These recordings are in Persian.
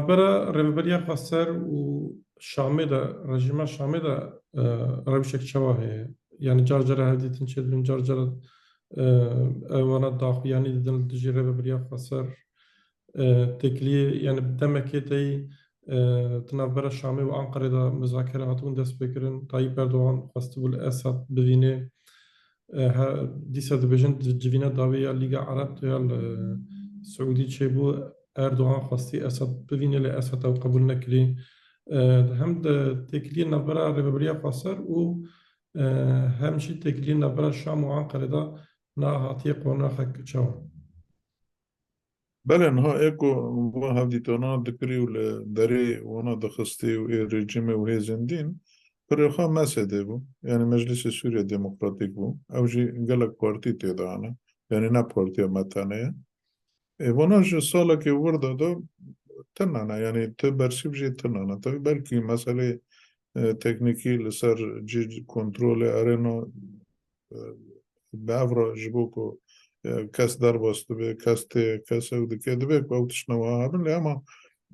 نابرا رێبەریا خەسەر و شامێدا ڕژیما شامێدا ڕەوشێک چاوا هەیە یعنی جارجارە هەردیتن چێدن جارجارە ئەوانە داخویانی ددن دژی رێبەریا خەسەر تێکلی یعنی دەمەکێتەی تنابەرە شامێ و ئەنقەرەدا مذاکرە هاتبوون دەست پێکردن تاییب ئەردۆغان خواستبوو لە ئەساد ببینێ دیسە دەبێژن جivîna dawê ya Lîga Ereb ya li Siûdî çêbû Erdogan xwastî Esed bivîne lê Esed ew qebûl nekirî hem de têkiliyên navbera rêveberiya Xweser û hem jî têkiliyên navbera Şam û Enqereyda nahatiye qonaxek çawa. بله نها اکو و هفدیتانا دکری و دری وانا دخستی و رژیم و هزندین پر خوا مسئله بو یعنی مجلس سوریه دموکراتیک بو او جی گلک پارتی تیدانه یعنی نه پارتی متنه وانا جی سالا که ورده دا تنانه یعنی تو برسیب جی تنانه تا بلکی مسئله تکنیکی لسر جی کنترول ارنا بعفرا جبو کو کس در باسته به کس او دکه دبه که او تشنوه هبن لی اما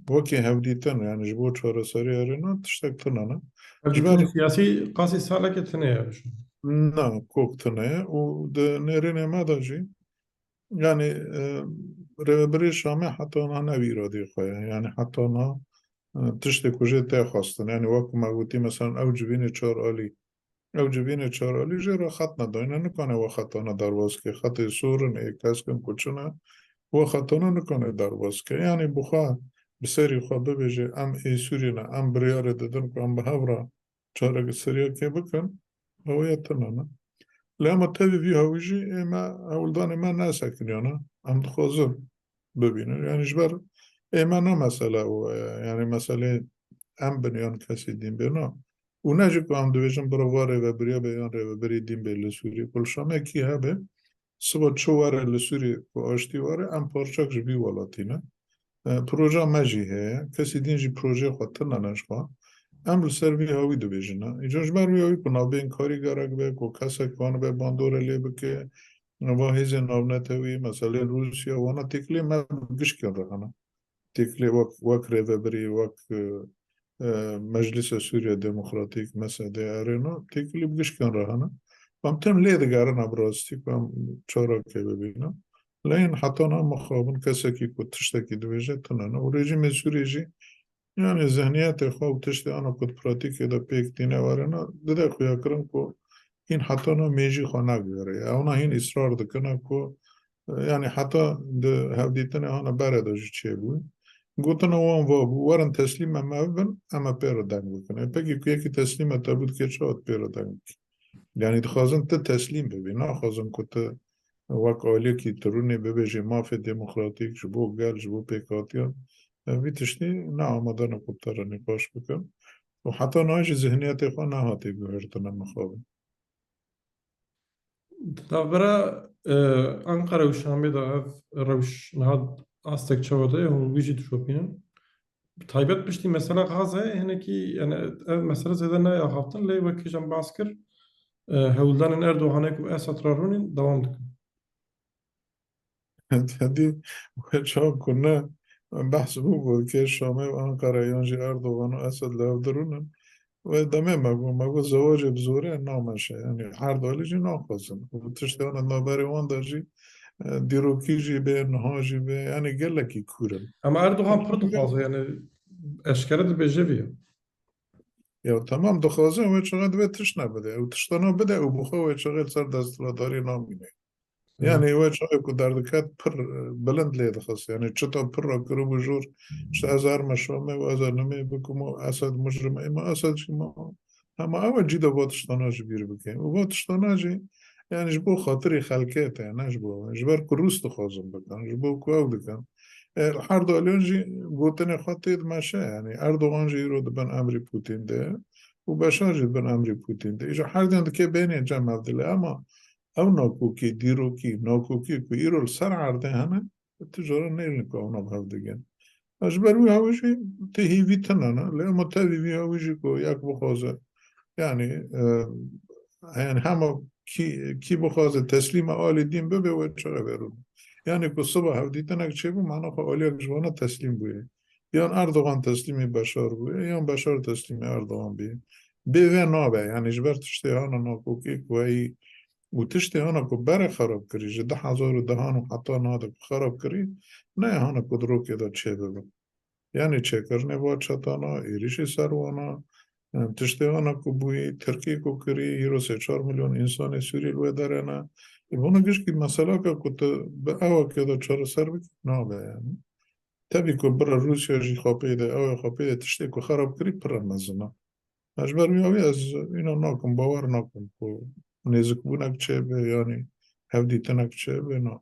وکی هفدیتن یعنی جبو چهار ساری ارنا تشتک تنانه جبر سیاسی قاسی ساله که تنه یارشون نه کوک تنه و ده نرینه مدا جی یعنی رهبری شامه حتی آنها نویرادی خواه یعنی حتی آنها تشتک کجه تا خواستن یعنی واکو مگوتی مثلا او جبین چهار آلی او جبین چهارالی جرا خط نداینه نکنه و خطانه درواز که خط سورن ای کس کن کچنه و خطانه نکنه درواز که یعنی بخواه بسری خواه ببیجه ام ای سوری نه ام بریار دادن که ام به هفره چهارک سریا که بکن هویتنه نه لیما تاوی وی هاویجی ایما اولدان ما نسکنیانه ام دخوازم ببینه یعنی جبر ایما نه مسئله یعنی مسئله ام بنیان کسی دین بینا و نجی که هم دویجن برا واره و بریا بیان ره و بری دین بی لسوری کل شامه کی هبه سبا چو واره لسوری و آشتی واره ام پارچاک جبی والاتینه پروژه مجی هه کسی دین جی پروژه خود تنانش خواه ام لسر وی هاوی دویجنه ایجا جبر وی هاوی کنه به این کاری گرک به که کسا کانه به باندوره لی بکه و هیز ناونت هوی مثلا روسیا وانا تکلی ما گش کن رهنه تکلی وک ره و بری وک مجلس سوریه دموکراتیک مسئله ارنا تکلی بگش کن رهانه هم تم لید گرن ابراستی کم چارا که ببینم لین حتی نه مخابن کسی که تشتکی دویجه تنانه و رژیم سوریه جی یعنی ذهنیت خواه تشت آنها کد پراتیک دا پیک دینه وارنا دده خویا کرن که این حتی نه میجی خواه نگوره اونا این اصرار دکنه که یعنی حتی ده هفدیتن آنها برده جی چه بود گوتن وان وارن تسلیم ما ببن اما پیرو دنگ بکنه پکی که یکی تسلیم تا بود که چه پیرو دنگ یعنی خواهزن تا تسلیم ببین نه خواهزن که تا وک آلی که ترونی ببیجی مافی دموکراتیک جبو گل جبو پیکاتیان ویتشتی نه آمدن کبتر نقاش بکن و حتی نهایش ذهنیت خواه نهاتی گوهرتن مخابن نابرا Ankara و Şam'da rewş nihad astek çavada hûn wî jî dişopînin taybet piştî mesela Gazê hinekî yani ev mesele zêde naya haftin lê wekî jî em bas kir hewldanên Erdoganê ku Esed ra rûnîn dewam dikin. هدي وشاب كنا بحسبه كي الشامي وأنقرة ينجي أردوغان وأسد لهفدرون ودمه مگو زواج بزوره نامشه يعني هر دالی جی ناخوزن وتشتي انا نابري وان داجي دیروکی جی به نها جی به يعني گلکی کورن Ama Erdogan pir dixwaze yani eşkere dibêje vî. یا تمام دخوازه و چقدر به تش نبده و تشتانا بده و بخواه و چقدر سر دستلاتاری نامینه يعني هو شايف دردكات بر بلند ليه خاص يعني تشتا بر كرو بجور شتا أزار مشومة وأزار نمي بكمو أسد مجرم إما أسد شما أما أول جيدا باتشتاناج بير بكين وباتشتاناجي يعني جبو خاطري خلكات يعني جبو جبر كروس تخازم بكان جبو كواو بكان الحرد أليونجي قوتني خاطيد ماشا يعني أردوغان جي يرود بن أمري بوتين ده وبشار جي بن أمري بوتين ده إجا حردين دكي بيني جمع عبدالله أما او ناکوکی دیروکی ناکوکی که ایرول سر عرضه همه تجاره نیل که اونا بحث دیگه از بروی هاویجی تهیوی تنانه لیما تهیوی هاویجی که یک بخوازه یعنی یعنی همه کی بخوازه تسلیم آلی دین ببه و چرا برون یعنی که صبح هفدی تنک چه بو معنا خواه آلی اک جوانا تسلیم بویه یان اردوغان تسلیمی بشار بو یان بشار تسلیمی اردوغان بی بیوه نابه یعنی جبر تشتی هانا ناکوکی کوئی و تشتی هانا کو بره خراب کری جه 10,000 و دهانو حتی ناده کو خراب کری نه هانا کدرو که دا چه ببین یعنی چه کرنه با چطانا ایریشی سروانا تشتی هانا کو بوی ترکی کو کری یرو 3-4 میلیون انسان سوری لوه داره نه بونا گش که مسئله که کت به اوه که دا چار سر بکن نابه یعنی تبي كو برا روسيا جي خاپيده او خاپيده تشتي كو خراب كري برا مزنا مجبر مياوي از اینا ناكم باور ناكم كو نيزك بونك چه به يعني هفدي تنك چه به نا